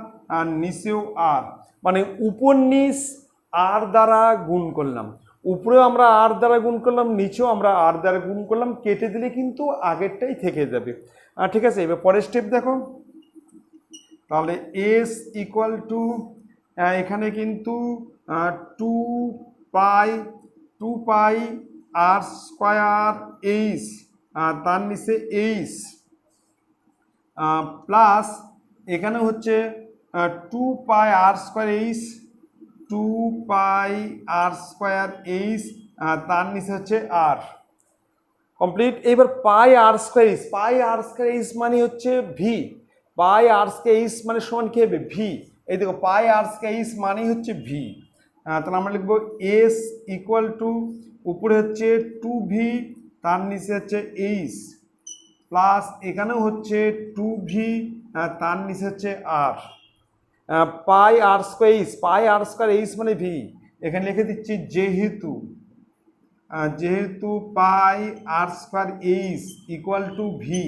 নিচেও আর, মানে উপর নিচ আর দ্বারা গুণ করলাম, উপরেও আমরা আর দ্বারা গুণ করলাম, নিচেও আমরা আর দ্বারা গুণ করলাম, কেটে দিলে কিন্তু আগেরটাই থেকে যাবে। ঠিক আছে, এবার পরের স্টেপ দেখো, তাহলে এস ইকুয়াল টু এখানে কিন্তু 2πr²h তার নিচে এইচ প্লাস এখানে হচ্ছে 2 পাই আর স্কোয়ার এইচ, 2 পাই আর স্কোয়ার এইচ, তার নিচে হচ্ছে আর। কমপ্লিট। এবার পাই R square H, pi R square H মানে হচ্ছে V, pi R square H মানে সমান কি হবে ভি। এই দেখো পাই আর স্কোয়ার এইচ মানেই হচ্ছে ভি। তাহলে আমরা লিখবো এস ইকুয়াল টু উপরে হচ্ছে 2v, তার নিচে হচ্ছে এইচ, প্লাস এখানেও হচ্ছে 2v, তার নিচে হচ্ছে R. Pi R square H, pi R square H মানে ভি, এখানে লিখে দিচ্ছি যেহেতু pi R square H equal to V,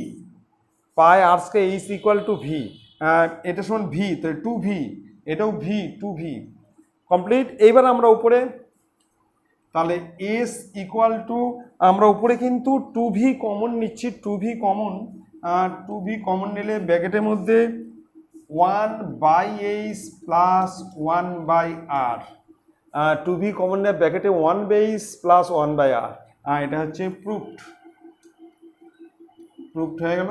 pi R square H equal to V, এটা সমান ভি, তো 2v, এটাও ভি, 2v। কমপ্লিট। এইবার আমরা উপরে তাহলে এস ইকুয়াল টু, আমরা উপরে কিন্তু 2v কমন নিচ্ছি, 2v কমন, 2v কমন নিলে ব্র্যাকেটের মধ্যে 1/h plus 1/r, 2v common নেয় ব্র্যাকেটে 1/h প্লাস 1/r, এটা হচ্ছে প্রুফড হয়ে গেল।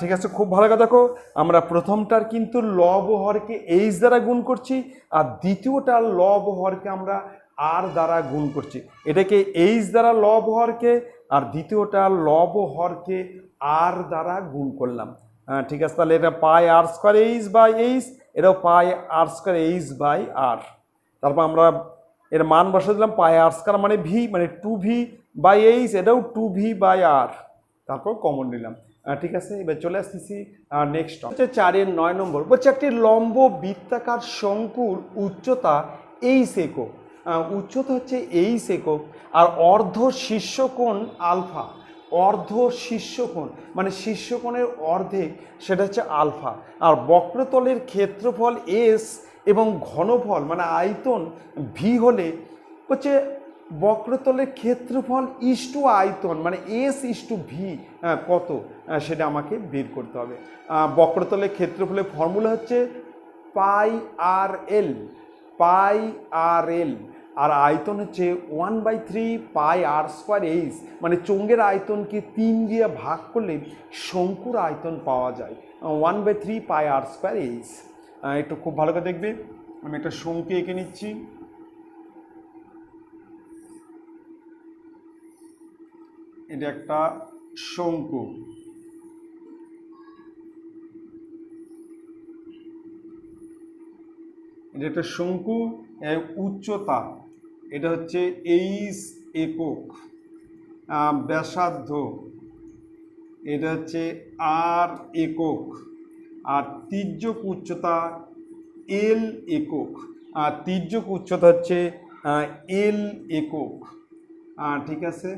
ঠিক আছে, খুব ভালো কথা। দেখো আমরা প্রথমটার কিন্তু লব হরকে এইচ দ্বারা গুণ করছি, আর দ্বিতীয়টার লব হরকে আমরা আর দ্বারা গুণ করছি। এটাকে এইচ দ্বারা লব হরকে, আর দ্বিতীয়টা লব হরকে আর দ্বারা গুণ করলাম। ঠিক আছে, তাহলে এটা পাই R square H by H, এটাও পাই আর স্কোয়ার এইচ বাই আর। তারপর আমরা এর মান বসে দিলাম, পাই আর স্কোয়ার মানে ভি, মানে 2v বাই এইচ, এটাও 2v বাই আর, তারপর কমন নিলাম। ঠিক আছে, এবার চলে আসতেছি নেক্সট হচ্ছে 4-এর 9 নম্বর। বলছে একটি লম্ব বৃত্তাকার শঙ্কুর উচ্চতা এইচ একক, উচ্চতা হচ্ছে এইচ একক, আর অর্ধ শীর্ষকোণ আলফা, অর্ধ শীর্ষকোণ মানে শীর্ষকোণের অর্ধেক, সেটা হচ্ছে আলফা, আর বক্রতলের ক্ষেত্রফল এস এবং ঘনফল মানে আয়তন ভি হলে হচ্ছে বক্রতলের ক্ষেত্রফল ইস্টু আয়তন মানে এস ইস্টু ভি কত, সেটা আমাকে বের করতে হবে। বক্রতলের ক্ষেত্রফলের ফর্মুলা হচ্ছে পাই আর এল, পাই আর এল, আর আয়তন হচ্ছে 1/3 পাই আর স্কোয়ার এইচ, মানে চোঙের আয়তনকে 3 দিয়ে ভাগ করলে শঙ্কুর আয়তন পাওয়া যায় 1/3 পাই আর স্কোয়ার এইচ। একটু খুব ভালো করে দেখবে, আমি একটা শঙ্কু এঁকে নিচ্ছি। এটা একটা শঙ্কু, এটা একটা শঙ্কু, উচ্চতা এটা হচ্ছে এইচ একক, ব্যাসার্ধ এটা হচ্ছে আর একক, আর তির্যক উচ্চতা এল একক, আর তির্যক উচ্চতা হচ্ছে এল একক। ঠিক আছে,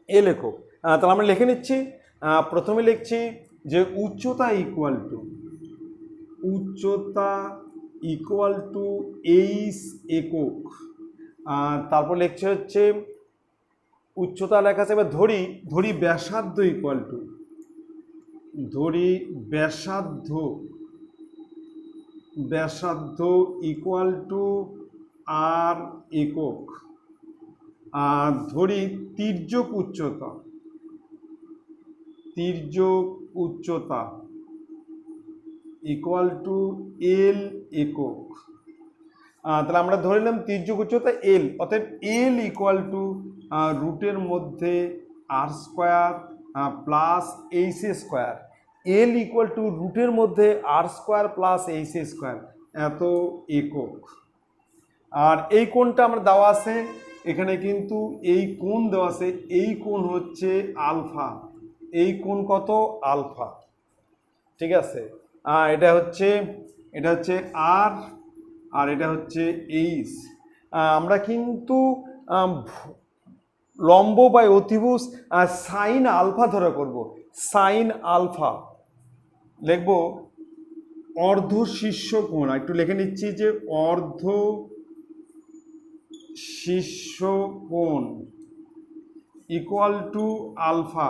এল একক। তাহলে আমরা লিখে নিচ্ছি, প্রথমে লিখছি যে উচ্চতা ইকুয়াল টু এইচ একক, তারপর লিখছে হচ্ছে উচ্চতা লেখা আছে। এবার ধরি ব্যাসার্ধ ইকুয়াল টু, ব্যাসার্ধ ইকুয়াল টু আর একক, আর ধরি তির্যক উচ্চতা ইকুয়াল টু এল একক। তাহলে আমরা ধরে নিলাম তির্যক উচ্চতা এল, অর্থাৎ এল ইকুয়াল টু রুটের মধ্যে R square plus H square, L equal to রুটের মধ্যে R square plus H square, এত একক। আর এই কোণটা আমরা দেওয়া আছে এখানে, কিন্তু এই কোণ দেওয়া আছে, এই কোণ হচ্ছে আলফা, এই কোণ কত আলফা। ঠিক আছে, এটা হচ্ছে আর, আর এটা হচ্ছে এইচ। আমরা কিন্তু লম্ব বা অতিভুজ সাইন আলফা ধরে করব, সাইন আলফা লিখব অর্ধ শীর্ষকোণ, একটু লিখে নিচ্ছি যে অর্ধ শীর্ষকোণ ইকুয়াল টু আলফা,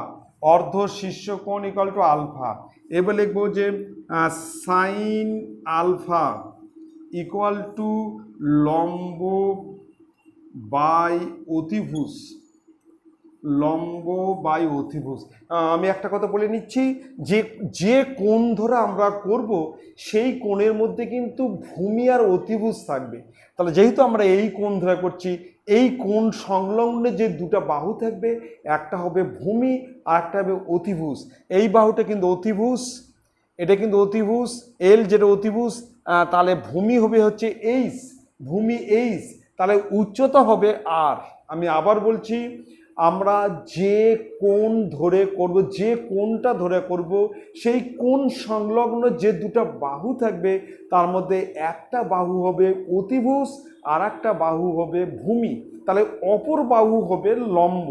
অর্ধ শীর্ষ কোণ ইকুয়াল টু আলফা। এবার লিখবো যে সাইন আলফা ইকুয়াল টু লম্ব বাই অতিভুজ, লম্ব বাই অতিভুজ। আমি একটা কথা বলে নিচ্ছি, যে কোণ ধরে আমরা করব সেই কোণের মধ্যে কিন্তু ভূমি আর অতিভুজ থাকবে। তাহলে যেহেতু আমরা এই কোণ ধরে করছি, এই কোণ সংলগ্ন যে দুটা বাহু থাকবে, একটা হবে ভূমি আর একটা হবে অতিভুজ। এই বাহুটা কিন্তু অতিভুজ, এটা কিন্তু অতিভুজ, এল যেটা অতিভুজ, তাহলে ভূমি হবে হচ্ছে এইচ, ভূমি এইচ, তাহলে উচ্চতা হবে আর। আমি আবার বলছি, আমরা যে কোণ ধরে করব, যে কোণটা ধরে করব, সেই কোণ সংলগ্ন যে দুটো বাহু থাকবে তার মধ্যে একটা বাহু হবে অতিভুজ আর একটা বাহু হবে ভূমি, তাহলে অপর বাহু হবে লম্ব।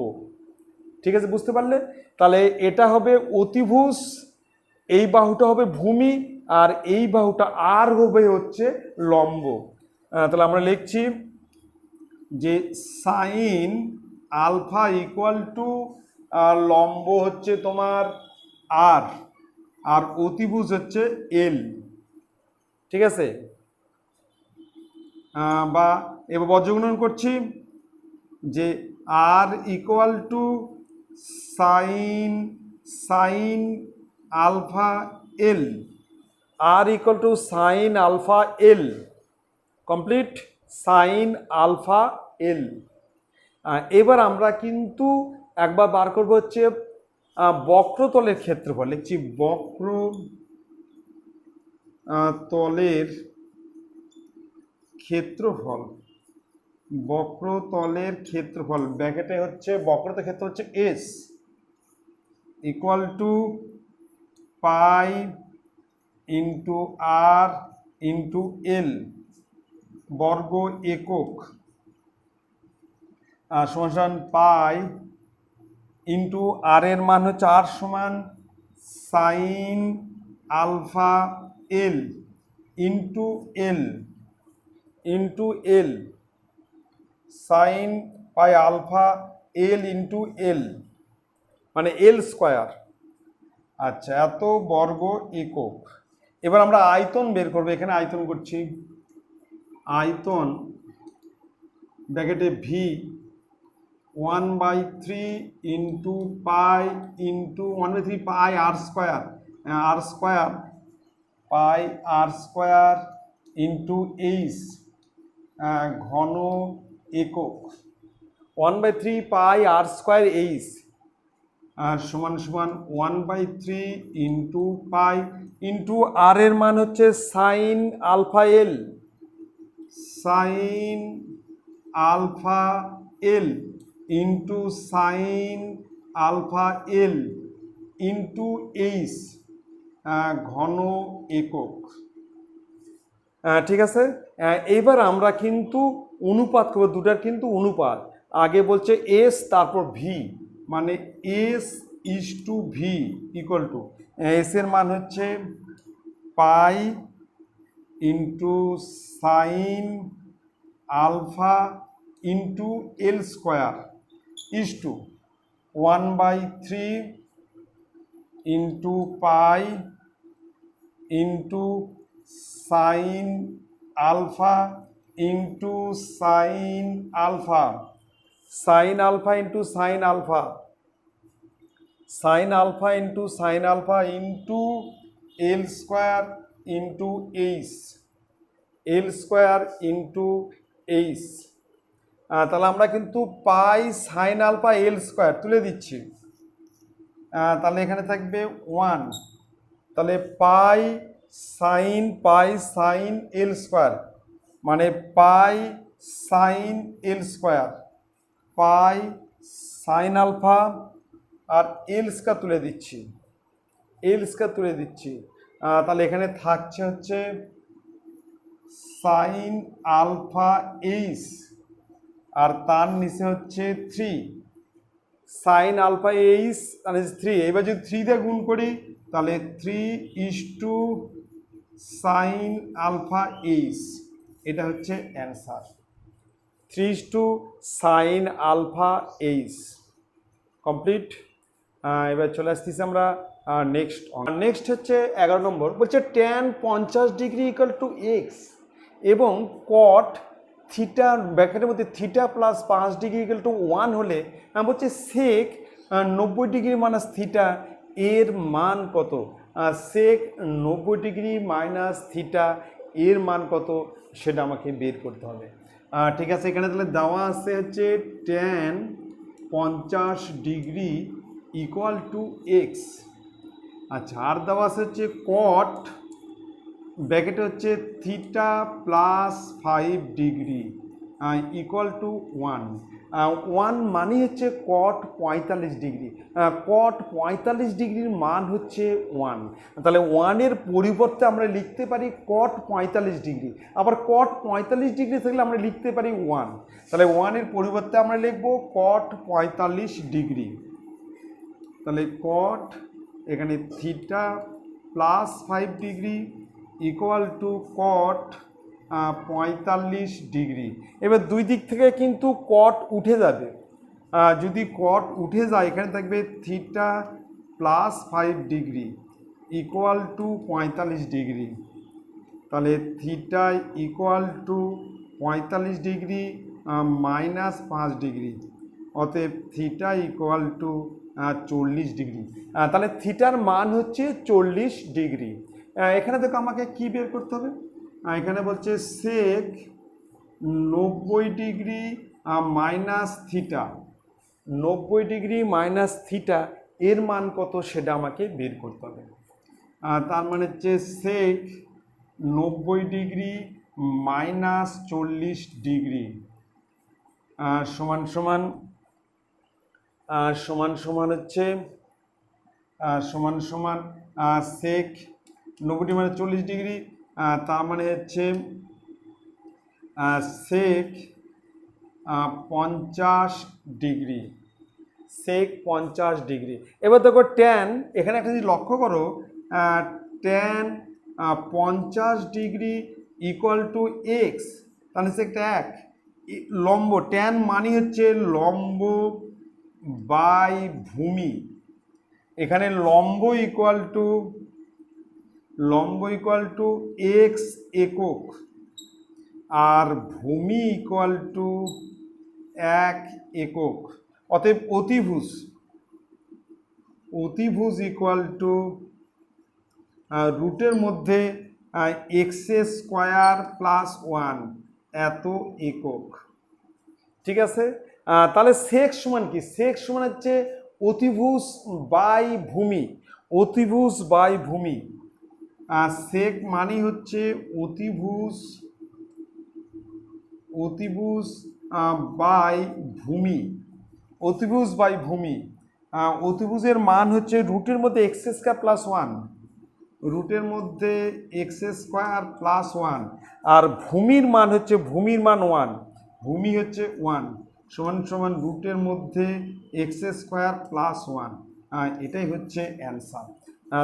ঠিক আছে, বুঝতে পারলে? তাহলে এটা হবে অতিভুজ, এই বাহুটা হবে ভূমি, আর এই বাহুটা আর হবে হচ্ছে লম্ব। তাহলে আমরা লিখছি যে সাইন আলফা ইকুয়াল টু লম্ব হচ্ছে তোমার আর, আর অতিভুজ হচ্ছে এল। ঠিক আছে, বা এবার বজ্রগুণন করছি যে R equal to sine sine alpha L, R equal to sine alpha L, complete, sine alpha L. এবার আমরা কিন্তু একবার বার করবো হচ্ছে বক্রতলের ক্ষেত্রফল। লিখছি বক্রতলের ক্ষেত্রফল, বক্রতলের ক্ষেত্রফল ব্র্যাকেটে হচ্ছে বক্রতলের ক্ষেত্র হচ্ছে S equal to pi into R into L বর্গ একক সমান পাই ইন্টু আর এর মান হচ্ছে আর সমান sine alpha L into L into L, sine pi alpha L into L মানে এল স্কোয়ার। আচ্ছা, এত বর্গ একক। এবার আমরা আয়তন বের করবো, এখানে আয়তন করছি, আয়তন ব্র্যাকেটে ভি 1/3 ইন্টু পাই ইন্টু 1/3 পাই আর স্কোয়ার, আর স্কোয়ার পাই আর স্কোয়ার ইন্টু এইচ ঘন একক, 1/3 পাই আর স্কোয়ার এইচ সমান সমান 1/3 ইন্টু পাই ইন্টু আর এর মান হচ্ছে sine alpha L, sine alpha L into sine alpha L into H ঘন একক। ঠিক আছে, এইবার আমরা কিন্তু অনুপাত করবো, দুটার কিন্তু অনুপাত। আগে বলছে এস তারপর ভি, মানে S is to V equal to, S এর মান হচ্ছে pi into sine alpha into L square is to 1/3 into pi into sine alpha into sine alpha, sine alpha into sine alpha, sine alpha into sine alpha into L square into H, L square into H. তাহলে আমরা কিন্তু pi sine alpha L square তুলে দিচ্ছি, তাহলে এখানে থাকবে 1, তাহলে পাই sign এল square মানে পাই সাইন এল স্কোয়ার, পাই সাইন আলফা আর এল স্কোয়ার তুলে দিচ্ছি, এল স্কোয়ার তুলে দিচ্ছি। তাহলে এখানে থাকছে হচ্ছে সাইন আলফা এইচ আর তার নিচে হচ্ছে 3 সাইন আলফা এইচ মানে 3। এবার যদি 3 দিয়ে গুণ করি তাহলে 3 সাইন আলফা এইচ, এটা হচ্ছে answer, 3 sine alpha H. Complete. এবার চলে আসতেছি আমরা নেক্সট হচ্ছে 11 নম্বর, বলছে tan 50 degree equal to X এবং কট থিটা ব্র্যাকেটের মধ্যে theta plus 5 degree equal to 1 হলে বলছে সেক 90 ডিগ্রি মাইনাস থিটা এর মান কত। সেক 90 ডিগ্রি মাইনাস থিটা এর মান কত সেটা আমাকে বের করতে হবে। ঠিক আছে, এখানে তাহলে দেওয়া আছে হচ্ছে tan 50 degree equal to x. আচ্ছা, আর দেওয়া আছে হচ্ছে কট ব্র্যাকেটে হচ্ছে theta plus 5 degree equal to 1। 1 মানে হচ্ছে কট 45 ডিগ্রি। কট 45 ডিগ্রির মান হচ্ছে 1, তাহলে 1-এর পরিবর্তে আমরা লিখতে পারি কট 45 ডিগ্রি। আবার কট 45 ডিগ্রি থাকলে আমরা লিখতে পারি 1, তাহলে 1-এর পরিবর্তে আমরা লিখব কট 45 ডিগ্রি। তাহলে কট এখানে theta plus 5 degree equal to cot 45 degree. এবার দুই দিক থেকে কিন্তু কট উঠে যাবে। যদি কট উঠে যায় এখানে থাকবে theta plus 5 degree equal to 45 degree. তাহলে theta equal to 45 degree minus 5 degree, অতএব থিটা ইকুয়াল টু 40 ডিগ্রি। তাহলে থিটার মান হচ্ছে 40 ডিগ্রি। এখানে দেখো আমাকে কি বের করতে হবে, এখানে বলছে সেক 90 degree minus theta, 90 degree minus theta এর মান কত সেটা আমাকে বের করতে হবে। তার মানে হচ্ছে সেক 90 ডিগ্রি মাইনাস 40 ডিগ্রি সমান সমান হচ্ছে সেক 90 মানে 40 ডিগ্রি, তার মানে হচ্ছে সেক 50 ডিগ্রি, সেক 50 ডিগ্রি। এবার দেখো ট্যান, এখানে একটা যদি লক্ষ্য করো tan 50 degree equal to x, তাহলে সে একটা এক লম্ব, ট্যান মানে হচ্ছে লম্ব বাই ভূমি। এখানে লম্ব ইকুয়াল টু এক্স একক আর ভূমি ইকুয়াল টু 1 একক। অতএব অতিভুজ ইকুয়াল টু রুটের মধ্যে এক্স স্কোয়ার প্লাস 1 এত একক। ঠিক আছে, তাহলে সেক সমান কি, সেক সমান হচ্ছে অতিভুজ বাই ভূমি, অতিভুজ বাই ভূমি। সেক মানে হচ্ছে অতিভুজ বাই ভূমি, অতিভুজ বাই ভূমি। অতিভুজের মান হচ্ছে রুটের মধ্যে এক্স স্কোয়ার প্লাস 1, রুটের মধ্যে এক্স স্কোয়ার প্লাস 1, আর ভূমির মান হচ্ছে 1, ভূমি হচ্ছে 1 সমান সমান রুটের মধ্যে এক্স স্কোয়ার প্লাস 1। এটাই হচ্ছে অ্যান্সার।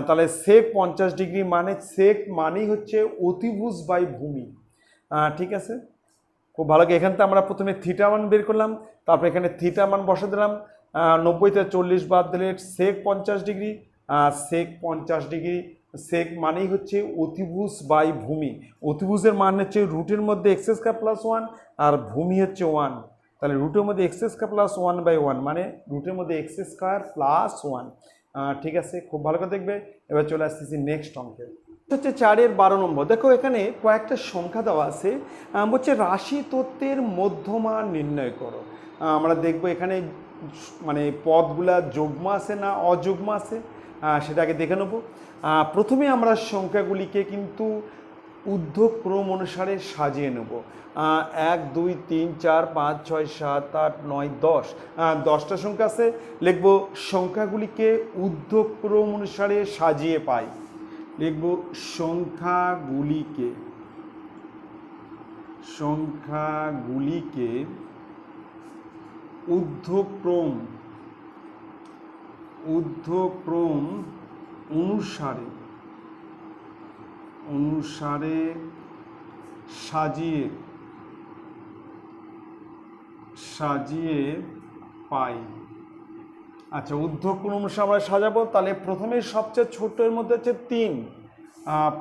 তাহলে সেক 50 ডিগ্রি মানে সেক মানেই হচ্ছে অতিভুজ বাই ভূমি। ঠিক আছে, খুব ভালো। এখান থেকে আমরা প্রথমে থিটা মান বের করলাম, তারপর এখানে থিটা মান বসে দিলাম, 90 থেকে 40 বাদ দিলে সেক 50 ডিগ্রি, সেক 50 ডিগ্রি। সেক মানেই হচ্ছে অতিভুজ বাই ভূমি, অতিভুজের মান হচ্ছে রুটের মধ্যে এক্স স্কোয়ার প্লাস 1 আর ভূমি হচ্ছে 1, তাহলে রুটের মধ্যে এক্স স্কোয়ার প্লাস 1/1 মানে রুটের মধ্যে এক্স স্কোয়ার প্লাস 1। ঠিক আছে, খুব ভালো করে দেখবে। এবার চলে আসতেছি নেক্সট অঙ্কে, হচ্ছে 4-এর 12 নম্বর। দেখো এখানে কয়েকটা সংখ্যা দেওয়া আছে, বলছে রাশি তত্ত্বের মধ্যমান নির্ণয় করো। আমরা দেখবো এখানে মানে পদগুলা যুগ্ম আছে না অযুগ্ম আছে সেটাকে দেখে নেব। প্রথমে আমরা সংখ্যাগুলিকে কিন্তু ঊর্ধ্বক্রম অনুসারে সাজিয়ে নেব। 1 2 3 4 5 6 7 8 9 10, 10টা সংখ্যা আছে, লিখব সংখ্যাগুলিকে ঊর্ধ্বক্রম অনুসারে সাজিয়ে পাই। লিখব সংখ্যাগুলিকে ঊর্ধ্বক্রম অনুসারে সাজিয়ে পাই। আচ্ছা, ঊর্ধ্ব ক্রমশ আমরা সাজাবো। তাহলে প্রথমে সবচেয়ে ছোট্টের মধ্যে হচ্ছে 3,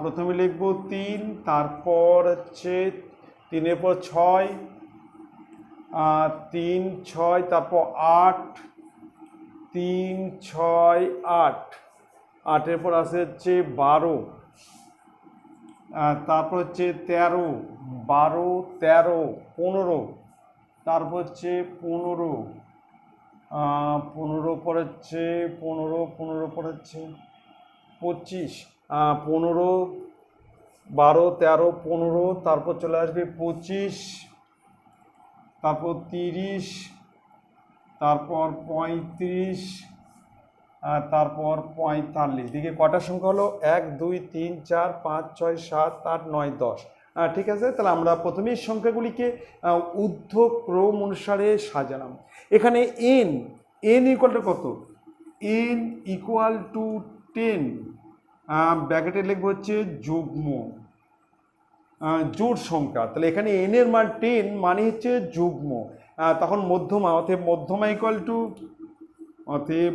প্রথমে লিখবো 3, তারপর হচ্ছে 3-এর পর 6, 3, 6, তারপর 8, 3, 6, 8, 8-এর পর আসে হচ্ছে 12, তারপর হচ্ছে 13, 12, 13, 15, তারপর হচ্ছে 15, 15 পর হচ্ছে 15 পর হচ্ছে 25, 15, 12, 13, 15, তারপর চলে আসবে 25, তারপর 30, তারপর 35, তারপর 45। দিকে কটা সংখ্যা হলো? 1, 2, 3, 4, 5, 6, 7, 8, 9, 10। ঠিক আছে, তাহলে আমরা প্রথমেই সংখ্যাগুলিকে ঊর্ধ্বক্রম অনুসারে সাজালাম। এখানে n ইকুয়াল টু কত? n ইকুয়াল টু 10, ব্র্যাকেটে লিখবো হচ্ছে যুগ্ম জোড় সংখ্যা। তাহলে এখানে n এর মান 10 মানে হচ্ছে যুগ্ম, তখন মধ্যমা, অতএব মধ্যমা ইকুয়াল টু, অতএব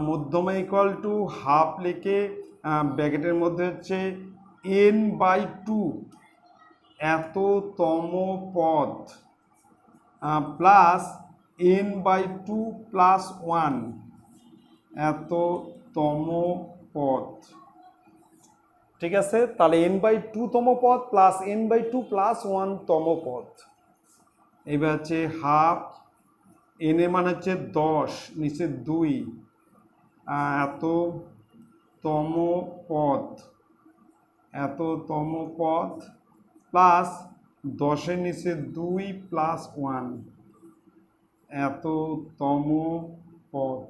মধ্যমা ইকুয়াল টু হাফ লিখে ব্র্যাকেটের মধ্যে হচ্ছে n/2 এততম পদ প্লাস n/2 প্লাস 1 এততম পদ। ঠিক আছে, তাহলে n/2 তম পদ প্লাস n/2 প্লাস 1 তম পদ। এবার হচ্ছে হাফ, n এর মান হচ্ছে 10, নিচে 2, এততম পদ প্লাস 10-এর নিচে 2 প্লাস 1 এততম পদ।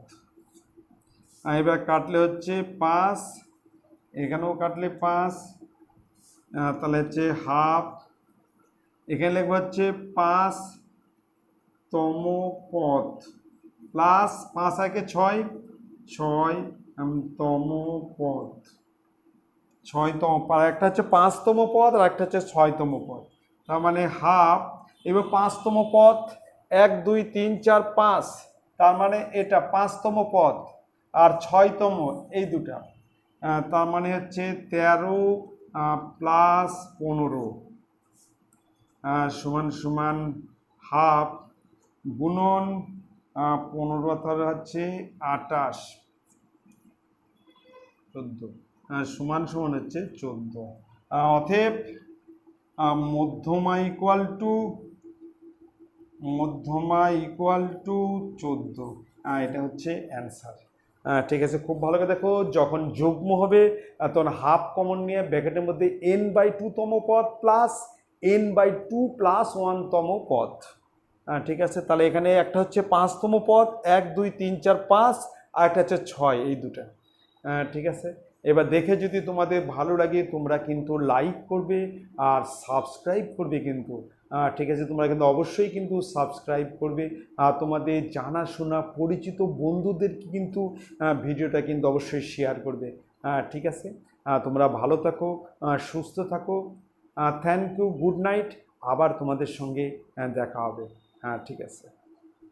এবার কাটলে হচ্ছে 5, এখানেও কাটলে 5, তাহলে হচ্ছে হাফ, এখানে লিখবো হচ্ছে 5তম পদ প্লাস 5 একে 6, 6তম পদ, 6তম পদ। একটা হচ্ছে 5তম পদ আর একটা হচ্ছে 6তম পদ, তার মানে হাফ। এবার 5তম পদ 1, 2, 3, 4, 5, তার মানে এটা 5তম পদ, আর 6তম এই দুটা, তার মানে হচ্ছে 13 প্লাস 15 সমান সমান হাফ গুণন 15, তাহলে হচ্ছে 28, 14, সমান সমান হচ্ছে 14। অতএব মধ্যমা ইকুয়াল টু 14, এটা হচ্ছে অ্যান্সার। ঠিক আছে, খুব ভালো করে দেখো, যখন যুগ্ম হবে তখন হাফ কমন নিয়ে ব্র্যাকেটের মধ্যে n/2 তম পদ প্লাস n/2 প্লাস 1 তম পদ। ঠিক আছে, তাহলে এখানে একটা হচ্ছে 5তম পদ, 1, 2, 3, 4, 5, আর একটা হচ্ছে 6, এই দুটা। ঠিক আছে, এবার দেখে যদি তোমাদের ভালো লাগে তোমরা কিন্তু লাইক করবে আর সাবস্ক্রাইব করবে কিন্তু। ঠিক আছে, তোমরা কিন্তু অবশ্যই কিন্তু সাবস্ক্রাইব করবে, তোমাদের জানাশোনা পরিচিত বন্ধুদেরকে কিন্তু ভিডিওটা কিন্তু অবশ্যই শেয়ার করবে। ঠিক আছে, তোমরা ভালো থাকো, সুস্থ থাকো। থ্যাংক ইউ, গুড নাইট, আবার তোমাদের সঙ্গে দেখা হবে। ঠিক আছে।